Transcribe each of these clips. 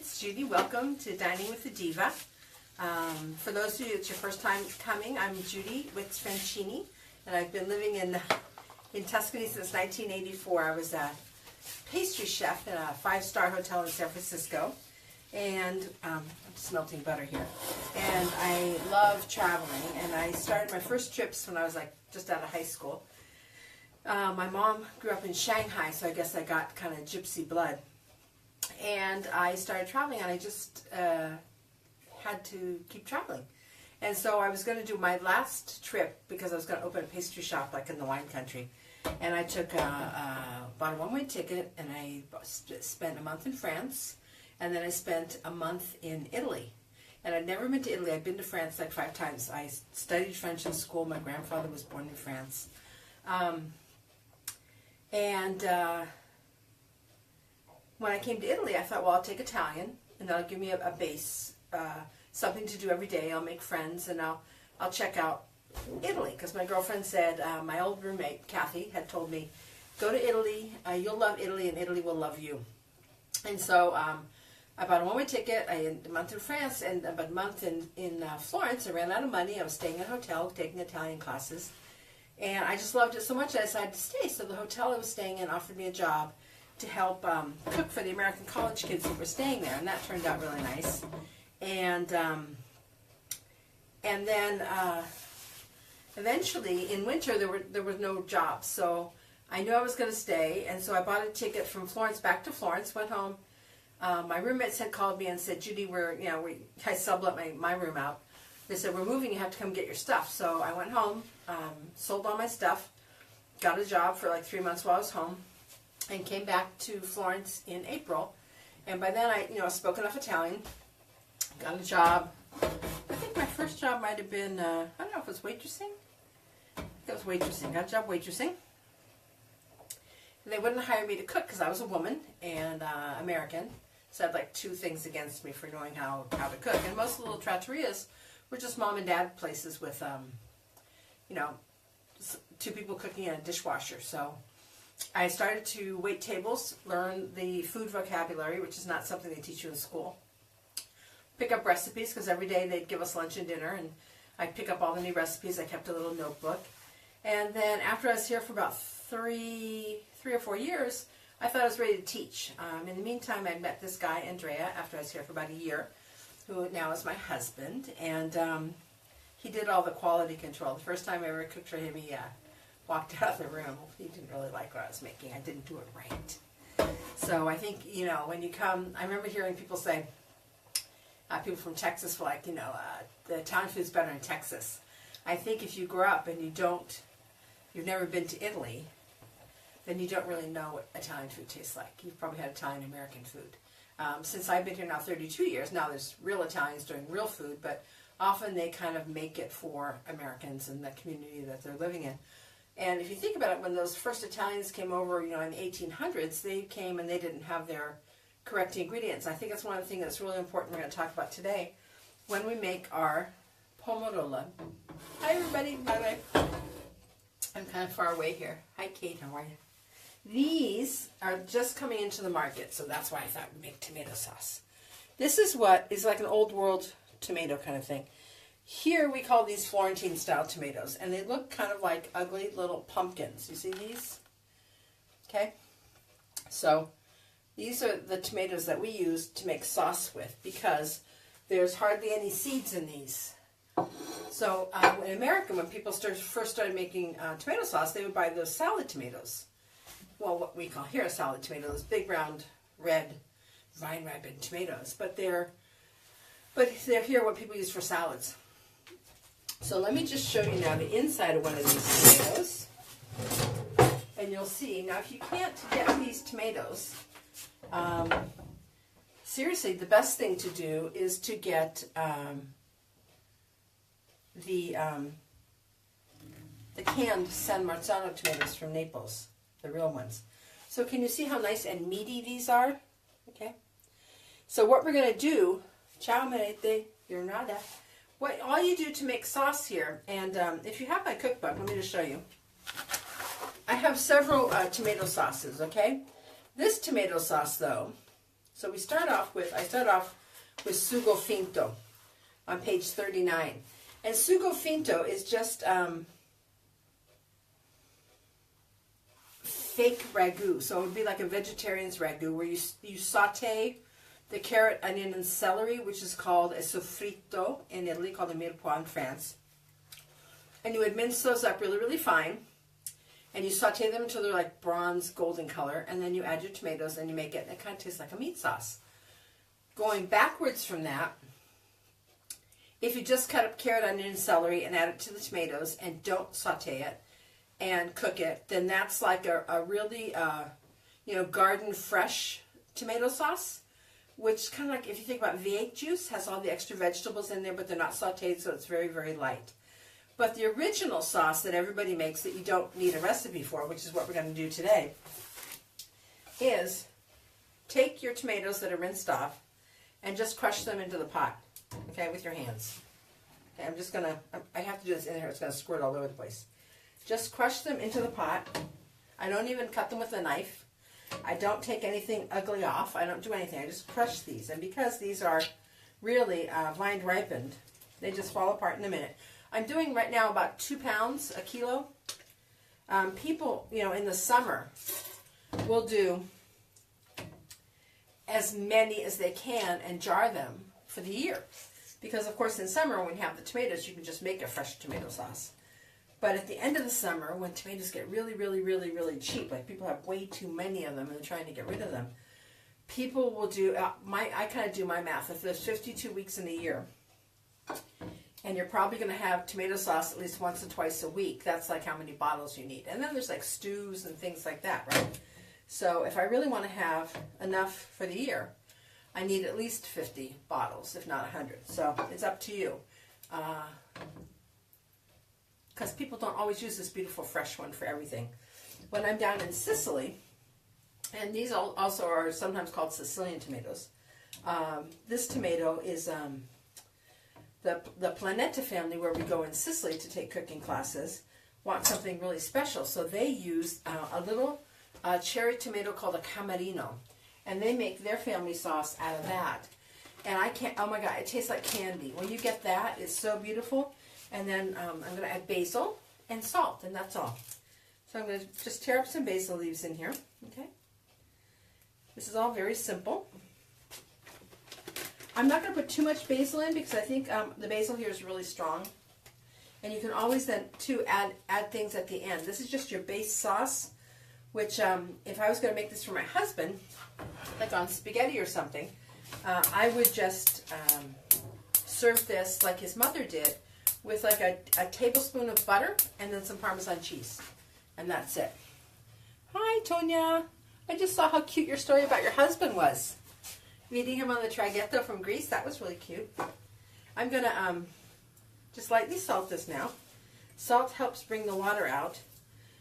it's Judy. Welcome to Dining with the Diva. For those of you, it's your first time coming, I'm Judy with Francini, and I've been living in Tuscany since 1984. I was a pastry chef in a five-star hotel in San Francisco, and I'm just melting butter here. And I love traveling, and I started my first trips when I was like just out of high school. My mom grew up in Shanghai, so I guess I got kind of gypsy blood. And I started traveling, and I just had to keep traveling. And so I was going to do my last trip because I was going to open a pastry shop like in the wine country. And I took bought a one-way ticket, and I spent a month in France, and then I spent a month in Italy. And I'd never been to Italy. I'd been to France like 5 times. I studied French in school. My grandfather was born in France. When I came to Italy, I thought, well, I'll take Italian, and that'll give me a base, something to do every day. I'll make friends, and I'll check out Italy, because my girlfriend said, my old roommate, Kathy, had told me, go to Italy, you'll love Italy, and Italy will love you. And so I bought a one-way ticket. I had a month in France, and about a month in Florence. I ran out of money. I was staying in a hotel, taking Italian classes, and I just loved it so much I decided to stay. So the hotel I was staying in offered me a job to help cook for the American college kids that were staying there, and that turned out really nice. And then eventually in winter there were no jobs, so I knew I was going to stay, and so I bought a ticket from Florence back to Florence. Went home. My roommates had called me and said, Judy, I sublet my room out. They said, we're moving. You have to come get your stuff. So I went home, sold all my stuff, got a job for like 3 months while I was home, and came back to Florence in April. And by then I spoke enough Italian, got a job. I think my first job might have been, I don't know if it was waitressing. I think it was waitressing. Got a job waitressing. And they wouldn't hire me to cook because I was a woman and American. So I had like 2 things against me for knowing how to cook. And most of the little trattorias were just mom and dad places with, 2 people cooking in a dishwasher. So I started to wait tables, learn the food vocabulary, which is not something they teach you in school. Pick up recipes, because every day they'd give us lunch and dinner, and I'd pick up all the new recipes. I kept a little notebook. And then after I was here for about 3 or 4 years, I thought I was ready to teach. In the meantime, I met this guy, Andrea, after I was here for about a year, who now is my husband, and he did all the quality control. The first time I ever cooked for him, he walked out of the room. He didn't really like what I was making. I didn't do it right. So I think, when you come, I remember hearing people say, people from Texas were like, the Italian food's better in Texas. I think if you grow up and you've never been to Italy, then you don't really know what Italian food tastes like. You've probably had Italian-American food. Since I've been here now 32 years, now there's real Italians doing real food, but often they kind of make it for Americans in the community that they're living in. And if you think about it, when those first Italians came over, in the 1800s, they came and they didn't have their correct ingredients. I think it's one of the things that's really important we're going to talk about today when we make our Pomarola. Hi, everybody. Bye bye. I'm kind of far away here. Hi, Kate. How are you? These are just coming into the market, so that's why I thought we'd make tomato sauce. This is what is like an old world tomato kind of thing. Here we call these Florentine style tomatoes, and they look kind of like ugly little pumpkins. You see these? Okay. So these are the tomatoes that we use to make sauce with, because there's hardly any seeds in these. So in America, when people first started making tomato sauce, they would buy those salad tomatoes. Well, what we call here a salad tomato, those big round red vine-ripened tomatoes. But they're here what people use for salads. So let me just show you now the inside of one of these tomatoes. And you'll see. Now, if you can't get these tomatoes, seriously, the best thing to do is to get the canned San Marzano tomatoes from Naples, the real ones. So can you see how nice and meaty these are? Okay. So what we're going to do, ciao Merete, you're nada. All you do to make sauce here, and if you have my cookbook, let me just show you. I have several tomato sauces, okay? This tomato sauce, though, So I start off with sugo finto on page 39. And sugo finto is just fake ragu. So it would be like a vegetarian's ragu where you saute the carrot, onion, and celery, which is called a soffritto in Italy, called a mirepoix in France. And you would mince those up really, really fine. And you saute them until they're like bronze golden color. And then you add your tomatoes and you make it. And it kind of tastes like a meat sauce. Going backwards from that, if you just cut up carrot, onion, and celery and add it to the tomatoes and don't saute it and cook it, then that's like a really, garden fresh tomato sauce, which kind of like, if you think about V8 juice, has all the extra vegetables in there, but they're not sauteed, so it's very, very light. But the original sauce that everybody makes that you don't need a recipe for, which is what we're going to do today, is take your tomatoes that are rinsed off and just crush them into the pot, okay, with your hands. Okay, I'm just going to, I have to do this in here, it's going to squirt all over the place. Just crush them into the pot. I don't even cut them with a knife. I don't take anything ugly off. I don't do anything. I just crush these. And because these are really vine ripened, they just fall apart in a minute. I'm doing right now about 2 pounds a kilo. People, in the summer will do as many as they can and jar them for the year. Because, of course, in summer when you have the tomatoes, you can just make a fresh tomato sauce. But at the end of the summer, when tomatoes get really, really, really, really cheap, like people have way too many of them and they're trying to get rid of them, people will do, I kind of do my math. If there's 52 weeks in a year, and you're probably going to have tomato sauce at least once or twice a week, that's like how many bottles you need. And then there's like stews and things like that, right? So if I really want to have enough for the year, I need at least 50 bottles, if not 100. So it's up to you. Because people don't always use this beautiful fresh one for everything. When I'm down in Sicily, and these also are sometimes called Sicilian tomatoes, this tomato is the Planeta family, where we go in Sicily to take cooking classes, want something really special. So they use a little cherry tomato called a Camarino, and they make their family sauce out of that. And I can't, oh my God, it tastes like candy. When you get that, it's so beautiful. And then I'm going to add basil and salt, and that's all. So I'm going to just tear up some basil leaves in here, okay? This is all very simple. I'm not going to put too much basil in because I think the basil here is really strong. And you can always then, too, add things at the end. This is just your base sauce, which if I was going to make this for my husband, like on spaghetti or something, I would just serve this like his mother did, with like a tablespoon of butter and then some Parmesan cheese. And that's it. Hi, Tonya. I just saw how cute your story about your husband was. Meeting him on the traghetto from Greece. That was really cute. I'm going to just lightly salt this now. Salt helps bring the water out.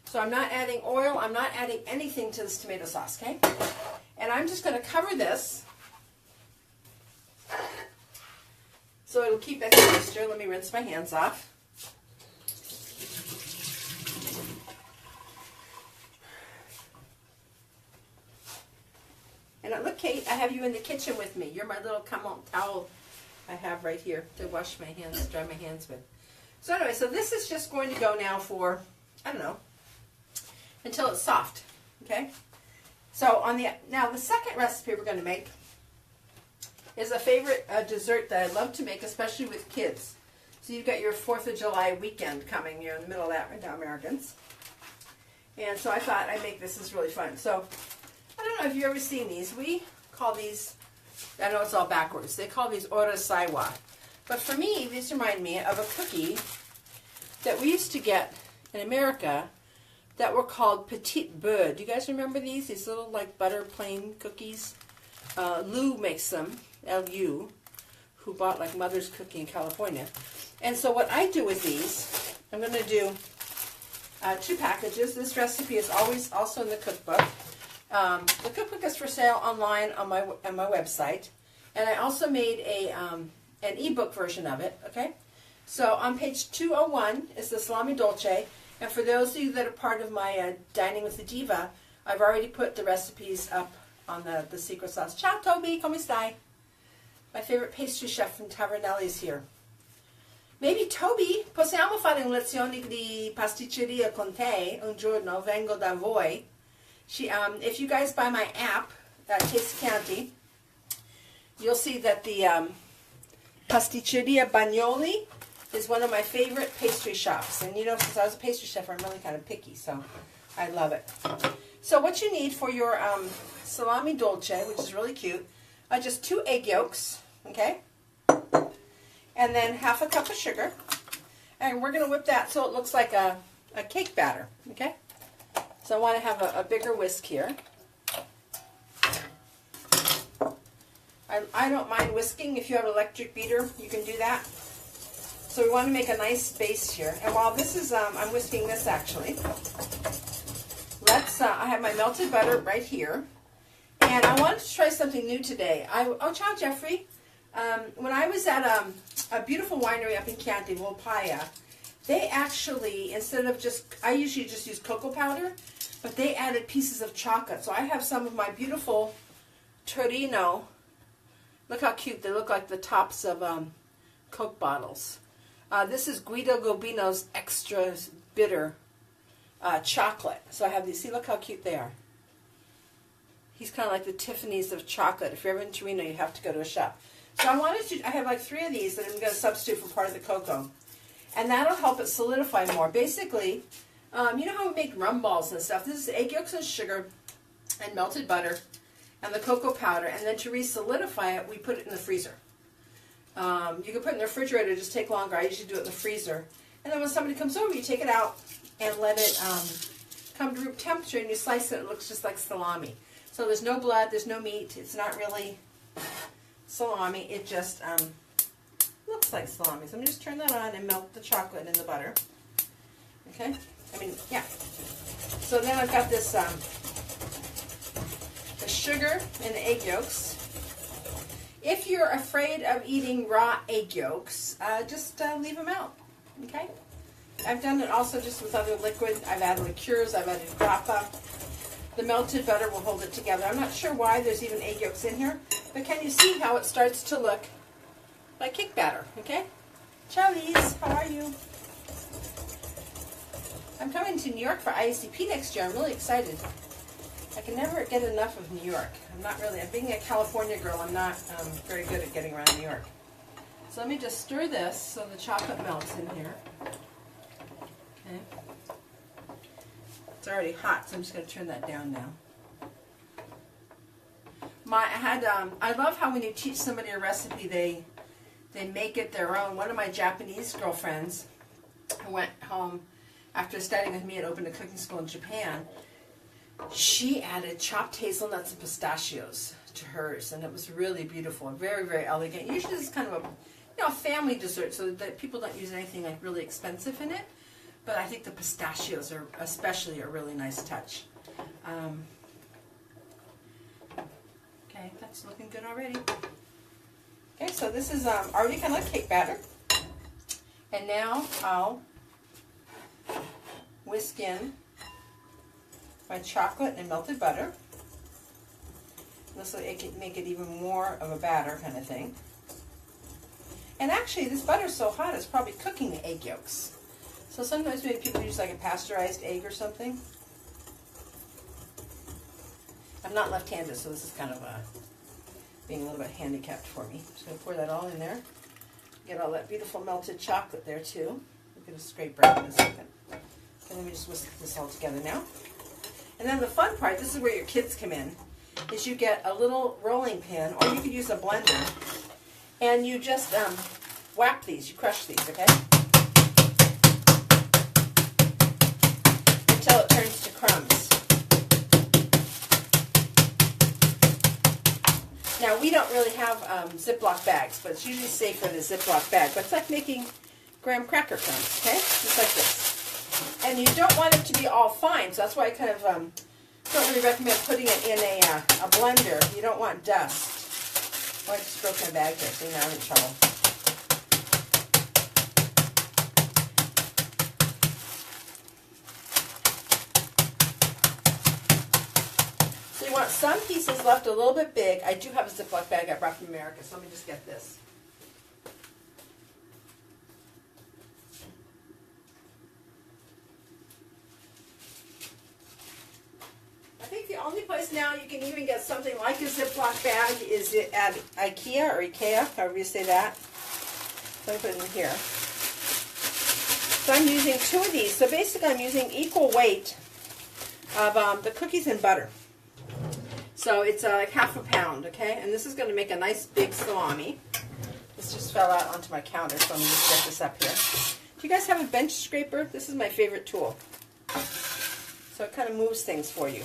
So I'm not adding oil. I'm not adding anything to this tomato sauce, okay? And I'm just going to cover this so it'll keep extra moisture. Let me rinse my hands off. And look, Kate, I have you in the kitchen with me. You're my little towel I have right here to wash my hands, dry my hands with. So anyway, so this is just going to go now for, I don't know, until it's soft, okay? So now the second recipe we're going to make is a favorite dessert that I love to make, especially with kids. So you've got your 4th of July weekend coming. You're in the middle of that right now, Americans. And so I thought I'd make this. Is really fun. So I don't know if you've ever seen these. We call these, I know it's all backwards, they call these ora saiwa. But for me, these remind me of a cookie that we used to get in America that were called petite beurre. Do you guys remember these? These little like butter plain cookies. Lou makes them. L.U., who bought like Mother's Cookie in California. And so what I do with these, I'm going to do 2 packages. This recipe is always also in the cookbook. The cookbook is for sale online on my website. And I also made an ebook version of it, okay? So on page 201 is the Salami Dolce. And for those of you that are part of my Dining with the Diva, I've already put the recipes up on the secret sauce. Ciao Toby, come stai? My favorite pastry chef from Tavernelli's here. Maybe Toby, possiamo fare una lezione di pasticceria con te un giorno? Vengo da voi. If you guys buy my app, Taste Chianti, you'll see that the Pasticceria Bagnoli is one of my favorite pastry shops. And you know, since I was a pastry chef, I'm really kind of picky, so I love it. So what you need for your salami dolce, which is really cute, are just 2 egg yolks, okay? And then half a cup of sugar. And we're going to whip that so it looks like a cake batter, okay? So I want to have a bigger whisk here. I don't mind whisking. If you have an electric beater, you can do that. So we want to make a nice base here. And while this is, I'm whisking this actually. I have my melted butter right here. And I wanted to try something new today. Oh, ciao, Jeffrey. When I was at a beautiful winery up in Chianti, Volpaia, they actually, instead of I usually just use cocoa powder, but they added pieces of chocolate. So I have some of my beautiful Torino. Look how cute. They look like the tops of Coke bottles. This is Guido Gobino's extra bitter chocolate. So I have these. See, look how cute they are. He's kind of like the Tiffany's of chocolate. If you're ever in Torino, you have to go to a shop. So I have like 3 of these that I'm going to substitute for part of the cocoa. And that'll help it solidify more. Basically, you know how we make rum balls and stuff? This is egg yolks and sugar and melted butter and the cocoa powder. And then to re-solidify it, we put it in the freezer. You can put it in the refrigerator, just take longer. I usually do it in the freezer. And then when somebody comes over, you take it out and let it come to room temperature, and you slice it. It looks just like salami. So there's no blood, there's no meat. It's not really salami. It just looks like salami. So I'm just turn that on and melt the chocolate in the butter. Okay? Yeah. So then I've got this the sugar and the egg yolks. If you're afraid of eating raw egg yolks, just leave them out. Okay? I've done it also just with other liquid. I've added liqueurs, I've added grappa. The melted butter will hold it together. I'm not sure why there's even egg yolks in here, but can you see how it starts to look like cake batter, okay? Ciao, Lise. How are you? I'm coming to New York for IACP next year. I'm really excited. I can never get enough of New York. Being a California girl, I'm not very good at getting around New York. So let me just stir this so the chocolate melts in here. Okay. It's already hot, so I'm just going to turn that down now. I love how when you teach somebody a recipe, they make it their own. One of my Japanese girlfriends who went home after studying with me and opened a cooking school in Japan, she added chopped hazelnuts and pistachios to hers, and it was really beautiful and very, very elegant. Usually this is kind of a family dessert, so that people don't use anything like really expensive in it. But I think the pistachios are especially a really nice touch. Okay, that's looking good already. Okay, so this is already kind of like cake batter. And now I'll whisk in my chocolate and melted butter. This will make it even more of a batter kind of thing. And actually, this butter's so hot, it's probably cooking the egg yolks. So sometimes maybe people use like a pasteurized egg or something. I'm not left-handed, so this is kind of being a little bit handicapped for me. I'm just going to pour that all in there. Get all that beautiful melted chocolate there too. I'm going to scrape right in a second. And let me just whisk this all together now. And then the fun part, this is where your kids come in, is you get a little rolling pin, or you could use a blender, and you just whack these, you crush these, okay? Until it turns to crumbs. Now, we don't really have Ziploc bags, but it's usually safer than a Ziploc bag. But it's like making graham cracker crumbs, okay? Just like this. And you don't want it to be all fine, so that's why I kind of don't really recommend putting it in a blender. You don't want dust. Oh, I just broke my bag there, so now I'm in trouble. So you want some pieces left a little bit big, I do have a Ziploc bag I brought from America, so let me just get this. I think the only place now you can even get something like a Ziploc bag is at IKEA or IKEA, however you say that. So let me put it in here. So I'm using 2 of these. So basically I'm using equal weight of the cookies and butter. So it's like half a pound, okay? And this is going to make a nice big salami. This just fell out onto my counter, so I'm going to just get this up here. Do you guys have a bench scraper? This is my favorite tool. So it kind of moves things for you.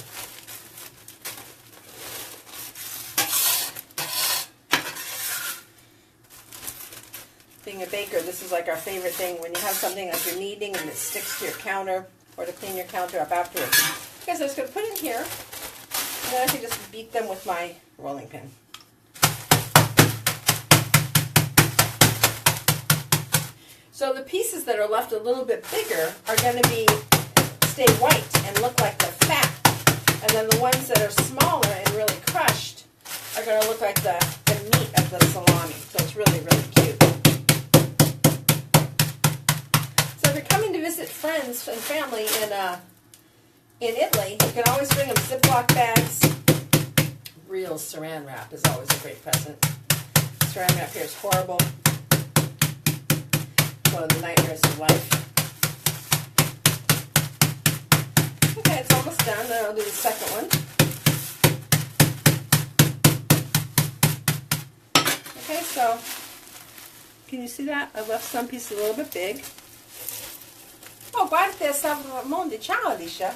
Being a baker, this is like our favorite thing when you have something like you're kneading and it sticks to your counter, or to clean your counter up afterwards. Because I was going to put it in here, and then I can just beat them with my rolling pin. So the pieces that are left a little bit bigger are going to stay white and look like they're fat. And then the ones that are smaller and really crushed are going to look like the meat of the salami. So it's really, really cute. So if you're coming to visit friends and family in Italy, you can always bring them Ziploc bags. Real saran wrap is always a great present. Saran wrap here is horrible. One of the nightmares of life. Okay, it's almost done. Then I'll do the second one. Okay, so can you see that? I left some pieces a little bit big. Oh, guarda, Salvamonte. Ciao, Alicia.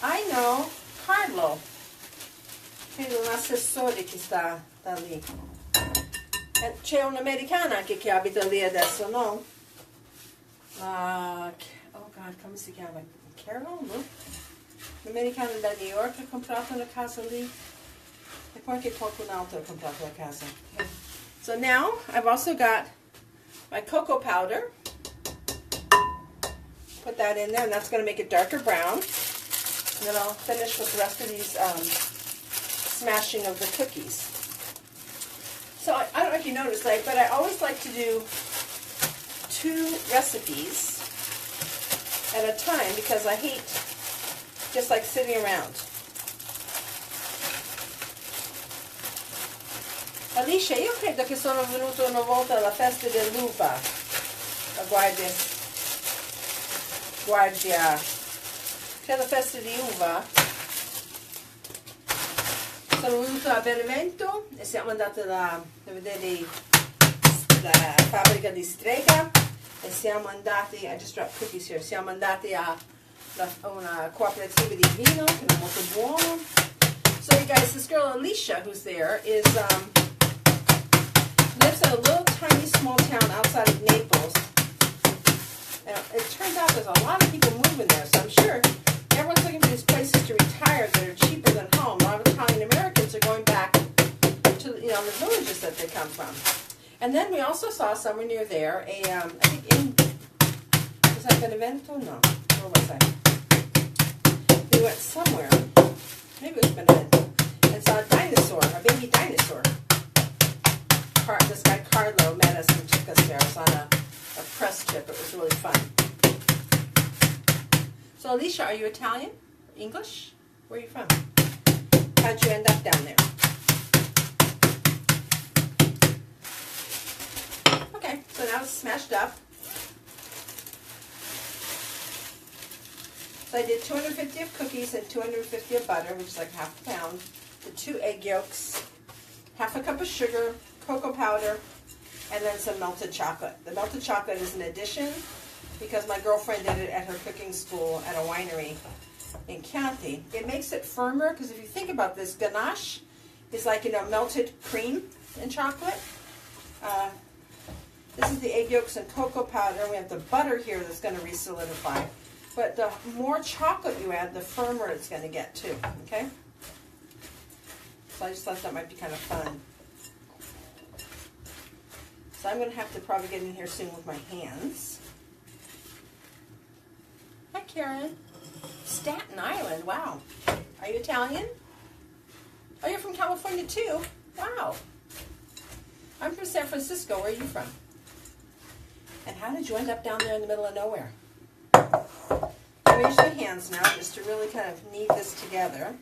I know. Carlo. Credo un assessore che sta lì. C'è un'americana anche che abita lì adesso, no? Oh God, come si chiama? Carol? No? L'americana da New York ha comprato una casa lì. E poi anche qualcun altro ha comprato la casa. So now, I've also got my cocoa powder. Put that in there, and that's going to make it darker brown. And then I'll finish with the rest of these smashing of the cookies. So I don't know if you noticed, but I always like to do 2 recipes at a time because I hate just like sitting around. Alicia, io credo che sono venuto una volta alla festa dell'uva. Guardia, c'è la festa di uva. Sono venuta a Benevento e siamo andati a vedere la fabbrica di Strega e siamo andati, I just dropped cookies here, siamo andati a una cooperativa di vino che è molto buono. So you guys, this girl Alicia who's there lives in a little tiny small town outside of Naples. And it turns out there's a lot of people moving there, so I'm sure everyone's looking for these places to retire that are cheaper than home. A lot of Italian Americans are going back to the villages that they come from. And then we also saw somewhere near there I think was that Benevento? No. Where was I? We went somewhere. Maybe it was Benevento. And saw a dinosaur, a baby dinosaur. This guy Carlo met us and took us there. It was on a press trip. It was really fun. So Alicia, are you Italian? English? Where are you from? How'd you end up down there? Okay, so now it's smashed up. So I did 250 of cookies and 250 of butter, which is like half a pound. The 2 egg yolks, half a cup of sugar, cocoa powder, and then some melted chocolate. The melted chocolate is an addition because my girlfriend did it at her cooking school at a winery in Chianti. It makes it firmer because if you think about this, ganache is like, melted cream and chocolate. This is the egg yolks and cocoa powder. We have the butter here that's going to re-solidify. But the more chocolate you add, the firmer it's going to get too, okay? So I just thought that might be kind of fun. So I'm going to have to probably get in here soon with my hands. Hi, Karen. Staten Island, wow. Are you Italian? Oh, you're from California too? Wow. I'm from San Francisco. Where are you from? And how did you end up down there in the middle of nowhere? I'm going to use my hands now just to really kind of knead this together.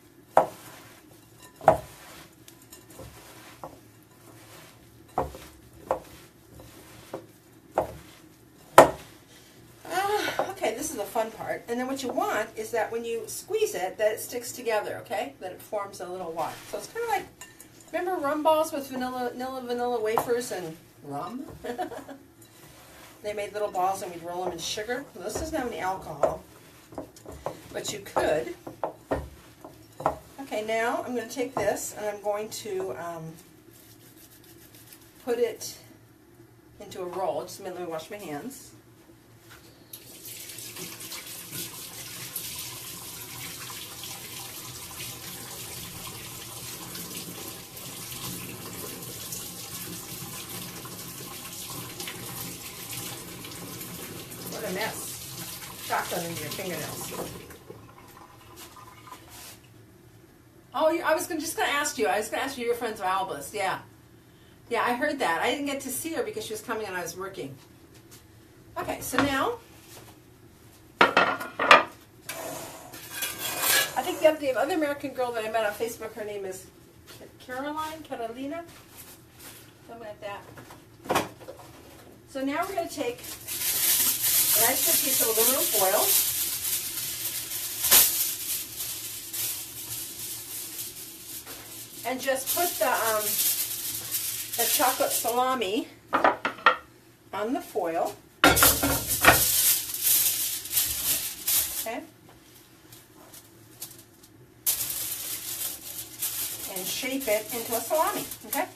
Okay, this is the fun part. And then what you want is that when you squeeze it, that it sticks together, okay? That it forms a little wad. So it's kind of like, remember rum balls with vanilla wafers and rum? They made little balls and we'd roll them in sugar. Well, this doesn't have any alcohol, but you could. Okay, now I'm going to take this and I'm going to put it into a roll. Just a minute, let me wash my hands. What a mess. Chocolate into your fingernails. Oh, I was just going to ask you. I was going to ask you, you're friends with Alba's. Yeah. Yeah, I heard that. I didn't get to see her because she was coming and I was working. Okay, so now, I think the other American girl that I met on Facebook, her name is Carolina, something like that. So now we're going to take a nice big piece of aluminum foil. And just put the chocolate salami on the foil. Okay. And shape it into a salami. Okay.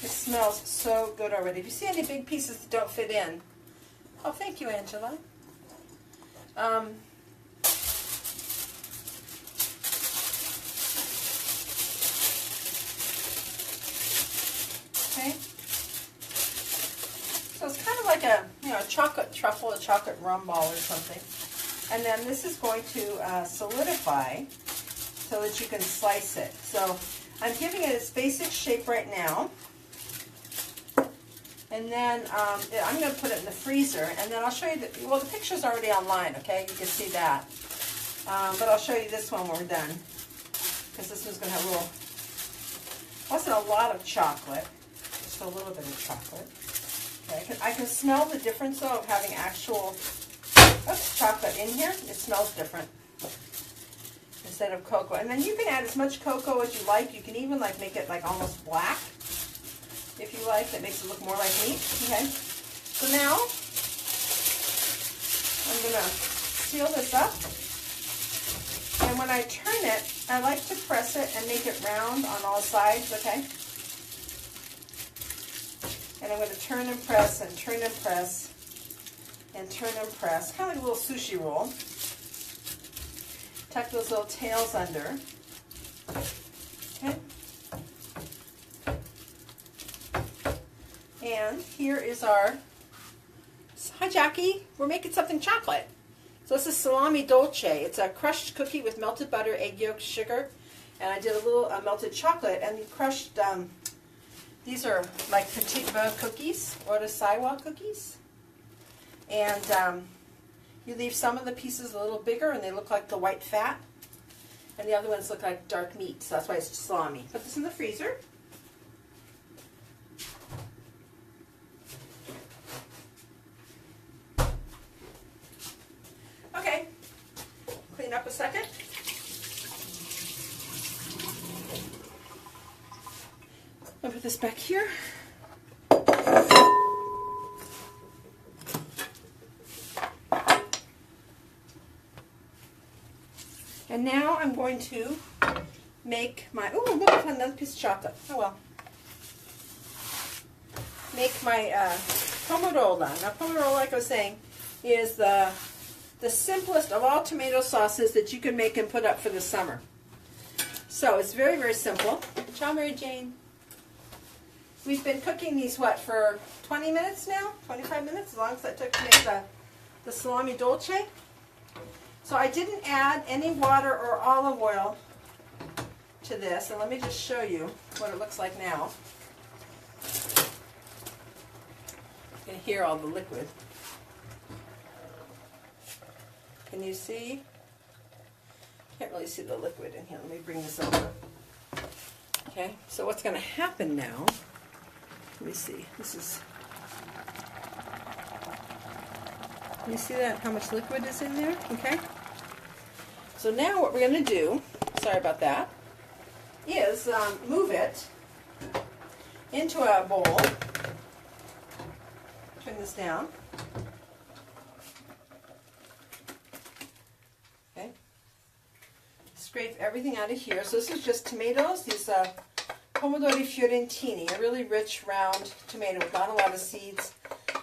It smells so good already. If you see any big pieces that don't fit in, oh, thank you, Angela. Okay, so it's kind of like a chocolate truffle, a chocolate rum ball or something, and then this is going to solidify so that you can slice it. So I'm giving it its basic shape right now. And then I'm going to put it in the freezer, and then I'll show you, the picture's already online, okay? You can see that. But I'll show you this one when we're done, because this one's going to have a little, wasn't a lot of chocolate, just a little bit of chocolate. Okay, I can smell the difference, though, of having actual chocolate in here. It smells different instead of cocoa. And then you can add as much cocoa as you like. You can even make it almost black. If you like, that makes it look more like meat. Okay, so now I'm going to seal this up, and when I turn it, I like to press it and make it round on all sides, okay? And I'm going to turn and press and turn and press and turn and press, kind of like a little sushi roll. Tuck those little tails under. Okay. And here is our, hi Jackie, we're making something chocolate. So this is salami dolce. It's a crushed cookie with melted butter, egg yolk, sugar, and I did a little melted chocolate, and crushed, these are like petite beurre cookies, or the saiwa cookies. And you leave some of the pieces a little bigger, and they look like the white fat, and the other ones look like dark meat, so that's why it's salami. Put this in the freezer. Okay, clean up a second. I'll put this back here. And now I'm going to make my, oh look, I found another piece of chocolate. Oh well. Make my pomarola. Now pomarola, like I was saying, is the simplest of all tomato sauces that you can make and put up for the summer. So it's very, very simple. Ciao, Mary Jane. We've been cooking these, what, for 20 minutes now? 25 minutes? As long as that took to make the salami dolce. So I didn't add any water or olive oil to this, and let me just show you what it looks like now. You can hear all the liquid. Can you see? Can't really see the liquid in here. Let me bring this over. Okay, so what's going to happen now, let me see, this is, you see that, how much liquid is in there? Okay, so now what we're going to do, sorry about that, is move it into a bowl. Turn this down. Okay. Scrape everything out of here. So this is just tomatoes. These Pomodori Fiorentini, a really rich round tomato with not a lot of seeds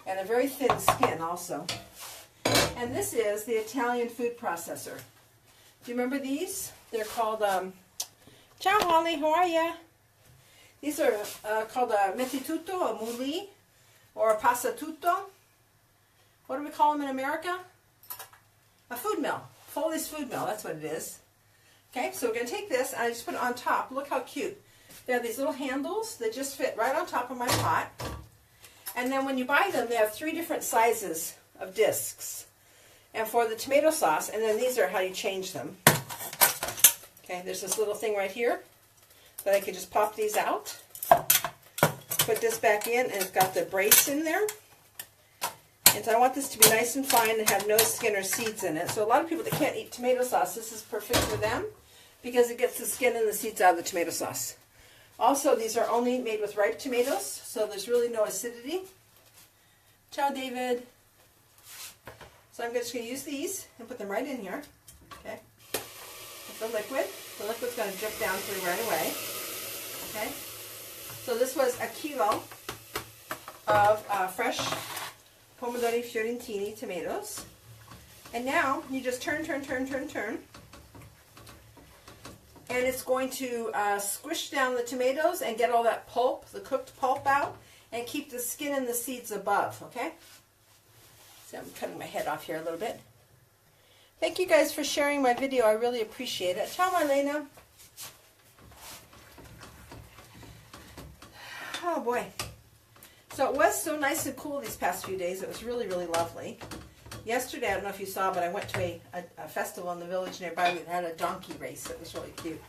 and a very thin skin also. And this is the Italian food processor. Do you remember these? They're called Ciao Holly, how are ya? These are called a mettitutto, a muli, or a passatutto. What do we call them in America? A food mill. Foley's food mill, that's what it is. Okay, so we're going to take this, and I just put it on top. Look how cute. They have these little handles that just fit right on top of my pot. And then when you buy them, they have 3 different sizes of discs. And for the tomato sauce, and then these are how you change them. Okay, there's this little thing right here that I can just pop these out. Put this back in, and it's got the brace in there. And so I want this to be nice and fine and have no skin or seeds in it. So a lot of people that can't eat tomato sauce, this is perfect for them because it gets the skin and the seeds out of the tomato sauce. Also, these are only made with ripe tomatoes, so there's really no acidity. Ciao, David. So I'm just going to use these and put them right in here. Okay. With the liquid. The liquid's going to drip down through right away. Okay. So this was a kilo of fresh Pomodori Fiorentini tomatoes. And now you just turn. And it's going to squish down the tomatoes and get all that pulp, the cooked pulp out, and keep the skin and the seeds above, okay? So I'm cutting my head off here a little bit. Thank you guys for sharing my video. I really appreciate it. Ciao, Marlena. Oh, boy. So it was so nice and cool these past few days. It was really, really lovely. Yesterday, I don't know if you saw, but I went to a festival in the village nearby. We had a donkey race. It was really cute.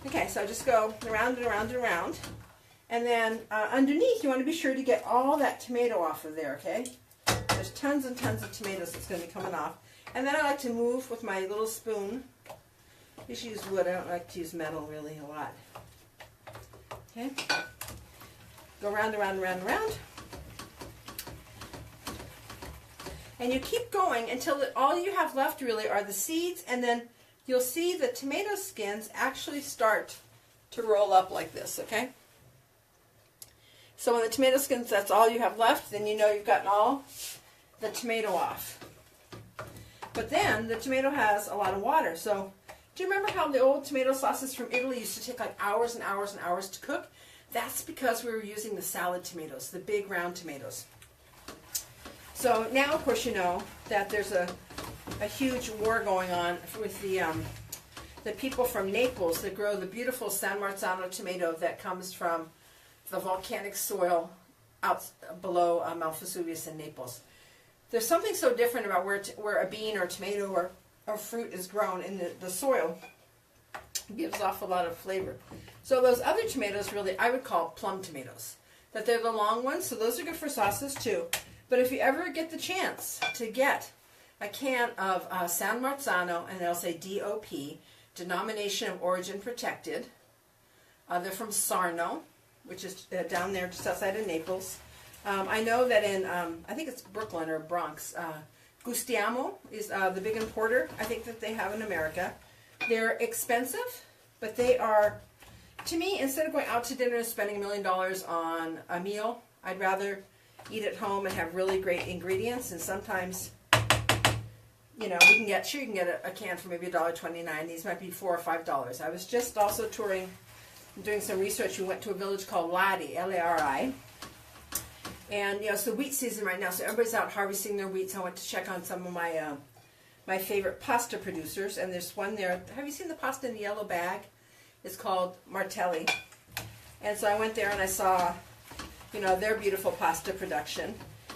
Okay, so I just go around and around and around. And then underneath, you want to be sure to get all that tomato off of there, okay? There's tons and tons of tomatoes that's going to be coming off. And then I like to move with my little spoon. I usually use wood. I don't like to use metal really a lot. Okay? Go round, around, around, around. And you keep going until all you have left really are the seeds, and then you'll see the tomato skins actually start to roll up like this, okay? So when the tomato skins, that's all you have left, then you know you've gotten all the tomato off. But then the tomato has a lot of water. So do you remember how the old tomato sauces from Italy used to take like hours and hours and hours to cook? That's because we were using the salad tomatoes, the big round tomatoes. So now, of course, you know that there's a huge war going on with the people from Naples that grow the beautiful San Marzano tomato that comes from the volcanic soil out below Mount Vesuvius in Naples. There's something so different about where a bean or tomato or fruit is grown in the soil. It gives off a lot of flavor. So those other tomatoes really I would call plum tomatoes. That they're the long ones, so those are good for sauces too. But if you ever get the chance to get a can of San Marzano, and they'll say DOP, Denomination of Origin Protected. They're from Sarno, which is down there just outside of Naples. I know that in, I think it's Brooklyn or Bronx, Gustiamo is the big importer I think that they have in America. They're expensive, but they are, to me, instead of going out to dinner and spending $1 million on a meal, I'd rather eat at home and have really great ingredients. And sometimes, you know, you can get a can for maybe $1.29. These might be $4 or $5. I was just also touring, doing some research. We went to a village called Lari, L-A-R-I, And, it's the wheat season right now, so everybody's out harvesting their wheat, so I went to check on some of my favorite pasta producers, and there's one there. Have you seen the pasta in the yellow bag? It's called Martelli. And so I went there and I saw, their beautiful pasta production.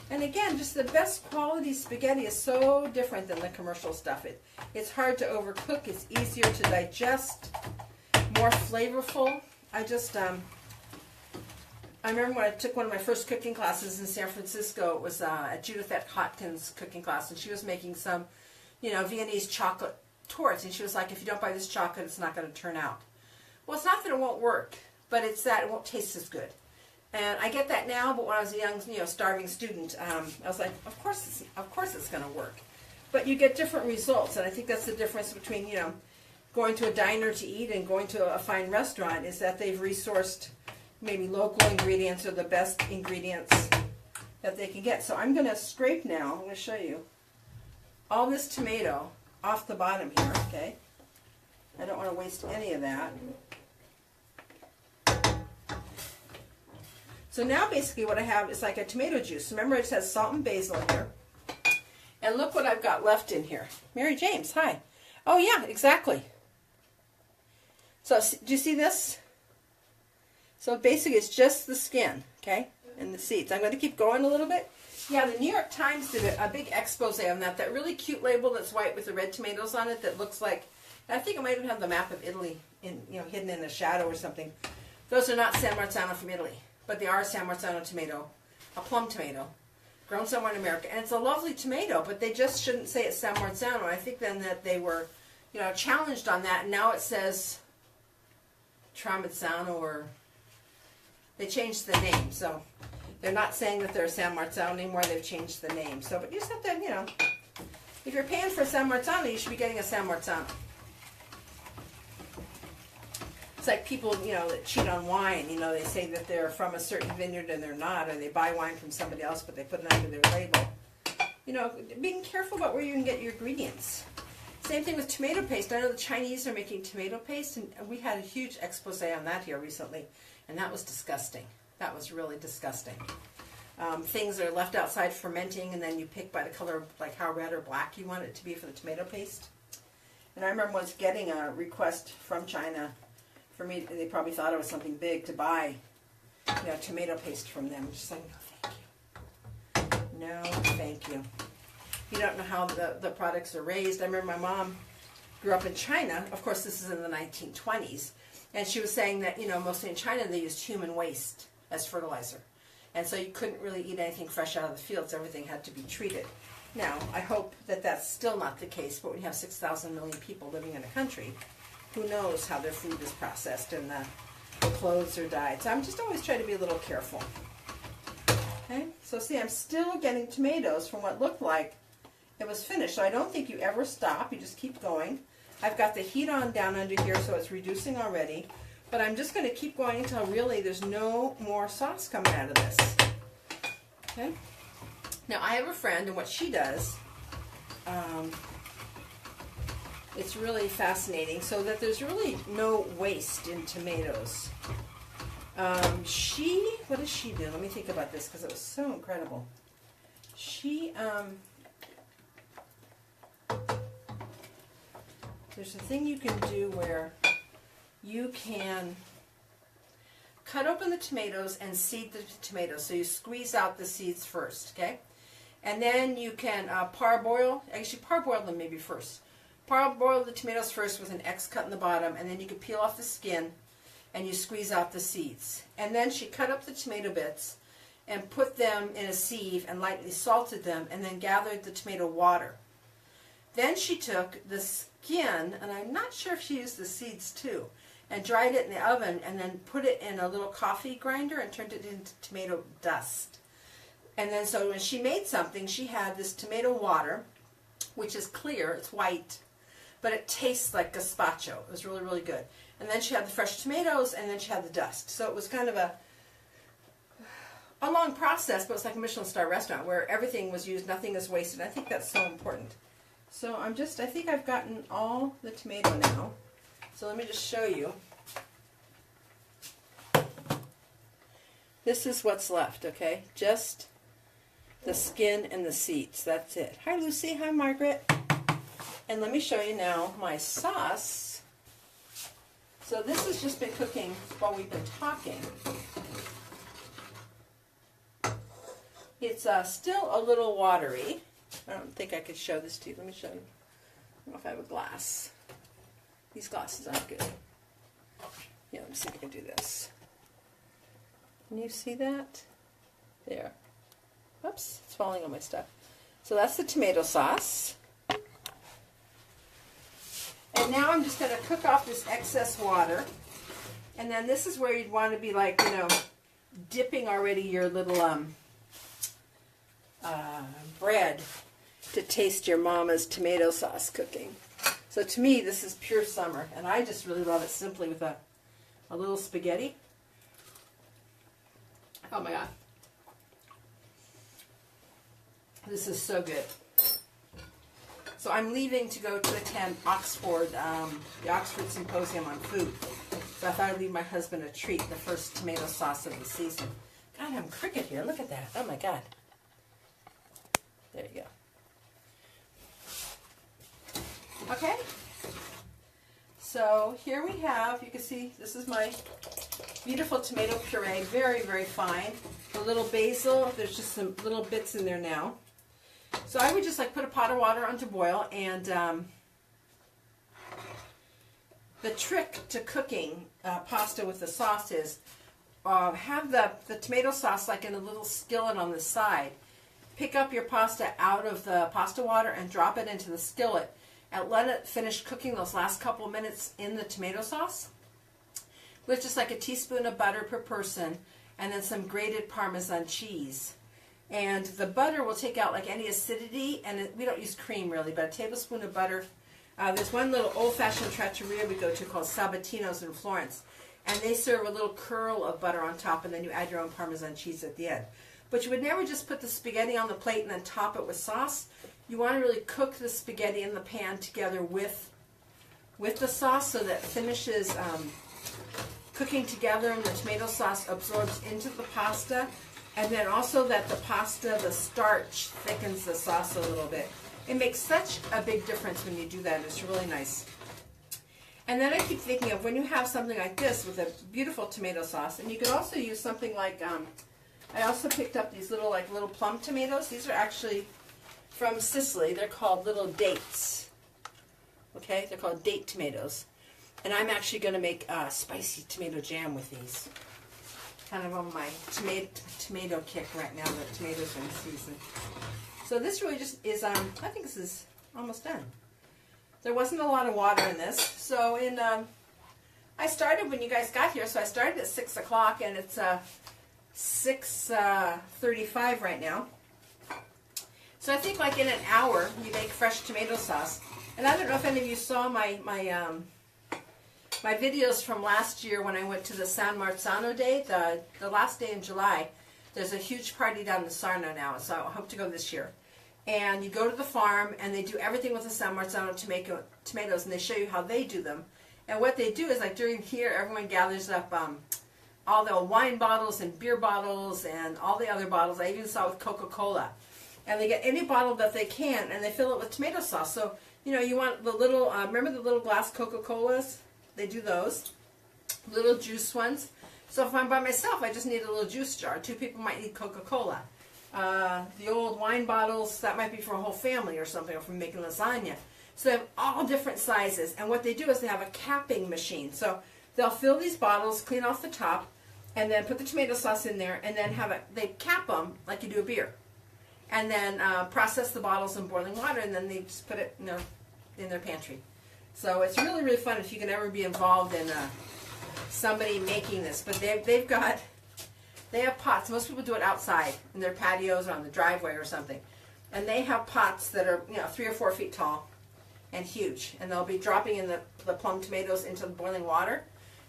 And again, just the best quality spaghetti is so different than the commercial stuff. It's hard to overcook. It's easier to digest, more flavorful. I remember when I took one of my first cooking classes in San Francisco. It was at Judith Hotkin's cooking class, and she was making some, Viennese chocolate torts. And she was like, if you don't buy this chocolate, it's not going to turn out. Well, it's not that it won't work, but it's that it won't taste as good. And I get that now, but when I was a young, starving student, I was like, of course it's going to work. But you get different results, and I think that's the difference between, going to a diner to eat and going to a fine restaurant, is that they've resourced maybe local ingredients or the best ingredients that they can get. So I'm going to scrape now. I'm going to show you all this tomato off the bottom here, okay? I don't want to waste any of that. So now basically what I have is like a tomato juice. Remember, it has salt and basil in here. And look what I've got left in here. Mary James, hi. Oh yeah, exactly. So do you see this? So basically it's just the skin, okay, and the seeds. I'm going to keep going a little bit. Yeah, the New York Times did a big expose on that really cute label that's white with the red tomatoes on it that looks like, I think it might even have the map of Italy hidden in a shadow or something. Those are not San Marzano from Italy, but they are a San Marzano tomato, a plum tomato, grown somewhere in America. And it's a lovely tomato, but they just shouldn't say it's San Marzano. I think then that they were, challenged on that, and now it says Tramezzano, or they changed the name. So they're not saying that they're San Marzano anymore. They've changed the name. So, but you just have to, if you're paying for San Marzano, you should be getting a San Marzano. It's like people, that cheat on wine. They say that they're from a certain vineyard and they're not, or they buy wine from somebody else, but they put it under their label. Being careful about where you can get your ingredients. Same thing with tomato paste. I know the Chinese are making tomato paste, and we had a huge expose on that here recently, and that was disgusting. That was really disgusting. Things are left outside fermenting, and then you pick by the color, like how red or black you want it to be for the tomato paste. And I remember once getting a request from China for me. They probably thought it was something big to buy, tomato paste from them. Just like, no, thank you. No, thank you. You don't know how the products are raised. I remember my mom grew up in China. Of course, this is in the 1920s. And she was saying that, mostly in China they used human waste as fertilizer. And so you couldn't really eat anything fresh out of the fields. Everything had to be treated. Now, I hope that that's still not the case, but when you have 6,000 million people living in a country, who knows how their food is processed and the clothes are dyed. So I'm just always trying to be a little careful. Okay, so see, I'm still getting tomatoes from what looked like it was finished. So I don't think you ever stop. You just keep going. I've got the heat on down under here, so it's reducing already. But I'm just going to keep going until really there's no more sauce coming out of this. Okay. Now I have a friend, and what she does, it's really fascinating, so that there's really no waste in tomatoes. What does she do? Let me think about this, because it was so incredible. There's a thing you can do where you can cut open the tomatoes and seed the tomatoes. So you squeeze out the seeds first, okay? And then you can parboil. Actually, parboil them maybe first. Parboil the tomatoes first with an X cut in the bottom, and then you can peel off the skin and you squeeze out the seeds. And then she cut up the tomato bits and put them in a sieve and lightly salted them, and then gathered the tomato water. Then she took the skin, and I'm not sure if she used the seeds too, and dried it in the oven, and then put it in a little coffee grinder and turned it into tomato dust. And then so when she made something, she had this tomato water, which is clear, it's white, but it tastes like gazpacho. It was really, really good. And then she had the fresh tomatoes, and then she had the dust. So it was kind of a long process, but it's like a Michelin star restaurant where everything was used, nothing is wasted. I think that's so important. So I think I've gotten all the tomato now. So let me just show you. This is what's left, okay? Just the skin and the seeds. That's it. Hi, Lucy. Hi, Margaret. And let me show you now my sauce. So this has just been cooking while we've been talking. It's still a little watery. I don't think I could show this to you. Let me show you. I don't know if I have a glass. These glasses aren't good. Yeah, let me see if I can do this. Can you see that? There. Oops, it's falling on my stuff. So that's the tomato sauce. And now I'm just going to cook off this excess water. And then this is where you'd want to be like, you know, dipping already your little bread to taste your mama's tomato sauce cooking. So to me, this is pure summer. And I just really love it simply with a little spaghetti. Oh my God. This is so good. So I'm leaving to go to attend Oxford, the Oxford Symposium on Food. So I thought I'd leave my husband a treat, the first tomato sauce of the season. God, I'm crooked here. Look at that. Oh my God. There you go. Okay. So here we have, you can see, this is my beautiful tomato puree, very, very fine. The little basil, there's just some little bits in there now. So I would just like put a pot of water on to boil, and the trick to cooking pasta with the sauce is have the tomato sauce like in a little skillet on the side. Pick up your pasta out of the pasta water and drop it into the skillet and let it finish cooking those last couple minutes in the tomato sauce with just like a teaspoon of butter per person and then some grated Parmesan cheese. And the butter will take out like any acidity, and we don't use cream really, but a tablespoon of butter. There's one little old-fashioned trattoria we go to called Sabatino's in Florence, and they serve a little curl of butter on top, and then you add your own Parmesan cheese at the end. But you would never just put the spaghetti on the plate and then top it with sauce. You want to really cook the spaghetti in the pan together with the sauce so that it finishes cooking together and the tomato sauce absorbs into the pasta. And then also that the pasta, the starch, thickens the sauce a little bit. It makes such a big difference when you do that. It's really nice. And then I keep thinking of when you have something like this with a beautiful tomato sauce, and you could also use something like, I also picked up these little plum tomatoes. These are actually from Sicily. They're called little dates. Okay, they're called date tomatoes. And I'm actually going to make spicy tomato jam with these. Kind of on my tomato kick right now. The tomatoes are in season. So this really just is, I think this is almost done. There wasn't a lot of water in this. So I started when you guys got here, so I started at 6 o'clock, and it's 6:35 right now. So I think like in an hour you make fresh tomato sauce. And I don't know if any of you saw my videos from last year when I went to the San Marzano Day, the last day in July. There's a huge party down in Sarno now, so I hope to go this year. And you go to the farm, and they do everything with the San Marzano tomatoes, and they show you how they do them. And what they do is, like during here, everyone gathers up all the wine bottles and beer bottles and all the other bottles. I even saw with Coca-Cola. And they get any bottle that they can, and they fill it with tomato sauce. So, you know, you want the little, remember the little glass Coca-Colas? They do those. Little juice ones. So if I'm by myself, I just need a little juice jar. Two people might need Coca-Cola. The old wine bottles, that might be for a whole family or something, or for making lasagna. So they have all different sizes. And what they do is they have a capping machine. So they'll fill these bottles, clean off the top, and then put the tomato sauce in there, and then they cap them like you do a beer. And then process the bottles in boiling water, and then they just put it in their pantry. So it's really, really fun if you can ever be involved in somebody making this. But they have pots. Most people do it outside in their patios or on the driveway or something. And they have pots that are 3 or 4 feet tall and huge. And they'll be dropping in the plum tomatoes into the boiling water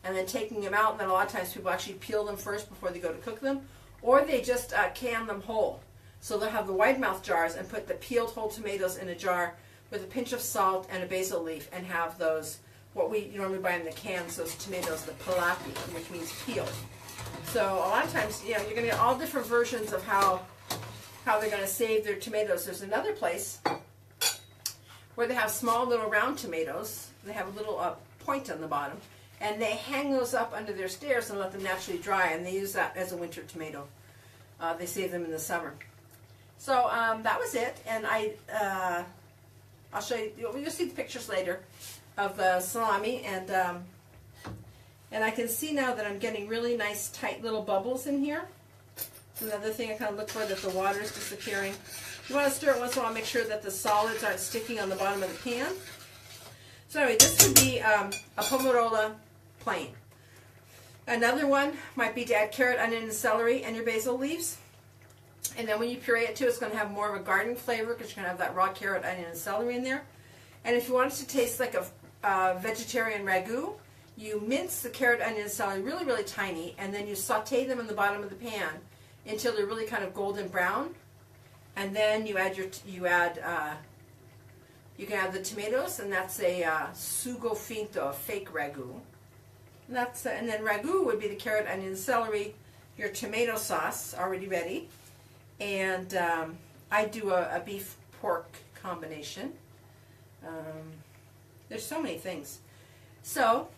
and then taking them out. And then a lot of times people actually peel them first before they go to cook them. Or they just can them whole. So they'll have the wide mouth jars and put the peeled whole tomatoes in a jar with a pinch of salt and a basil leaf, and have those, what we normally buy in the cans, those tomatoes, the pelati, which means peeled. So a lot of times, you're going to get all different versions of how how they're going to save their tomatoes. There's another place where they have small little round tomatoes. They have a little point on the bottom, and they hang those up under their stairs and let them naturally dry, and they use that as a winter tomato. They save them in the summer. So that was it, and I'll show you. You'll see the pictures later of the salami, and I can see now that I'm getting really nice tight little bubbles in here. Another thing I kind of look for, that the water is disappearing. You want to stir it once in a while, make sure that the solids aren't sticking on the bottom of the pan. So anyway, this would be a Pomarola plain. Another one might be to add carrot, onion, and celery and your basil leaves. And then when you puree it too, it's going to have more of a garden flavor because you're going to have that raw carrot, onion, and celery in there. And if you want it to taste like a vegetarian ragu, you mince the carrot, onion, and celery really, really tiny, and then you saute them in the bottom of the pan until they're really kind of golden brown. And then you add you can add the tomatoes, and that's a sugo finto, a fake ragu. And then ragu would be the carrot, onion, and celery, your tomato sauce already ready, and I do a beef pork combination. There's so many things. So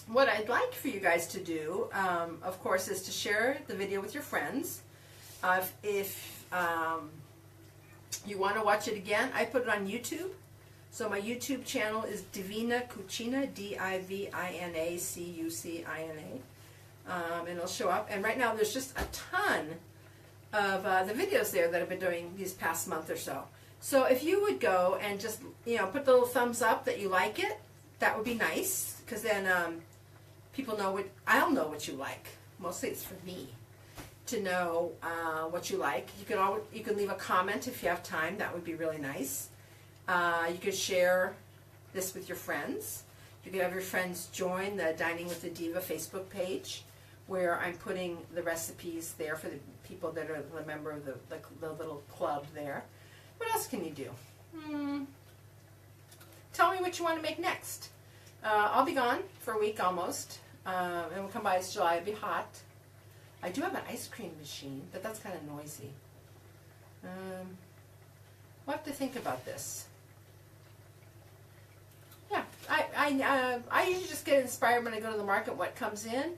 what I'd like for you guys to do, of course, is to share the video with your friends. If you want to watch it again, I put it on YouTube. So my YouTube channel is Divina Cucina, Divina Cucina, and it'll show up. And right now there's just a ton of the videos there that I've been doing these past month or so. So if you would go and just, put the little thumbs up that you like it, that would be nice, because then people know I'll know what you like. Mostly it's for me to know what you like. You can leave a comment if you have time. That would be really nice. You could share this with your friends. You could have your friends join the Dining with the Diva Facebook page, where I'm putting the recipes there for the people that are a member of the little club there. What else can you do? Tell me what you want to make next. I'll be gone for a week almost, and we'll come by. It's July. It'll be hot. I do have an ice cream machine, but that's kind of noisy. We'll have to think about this. Yeah, I usually just get inspired when I go to the market what comes in.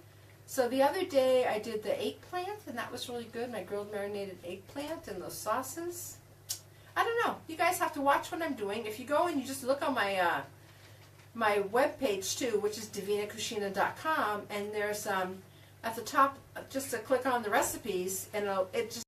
So the other day I did the eggplant, and that was really good. My grilled marinated eggplant and those sauces. I don't know. You guys have to watch what I'm doing. If you go and you just look on my my webpage too, which is divinacucina.com, and there's at the top just to click on the recipes, and it just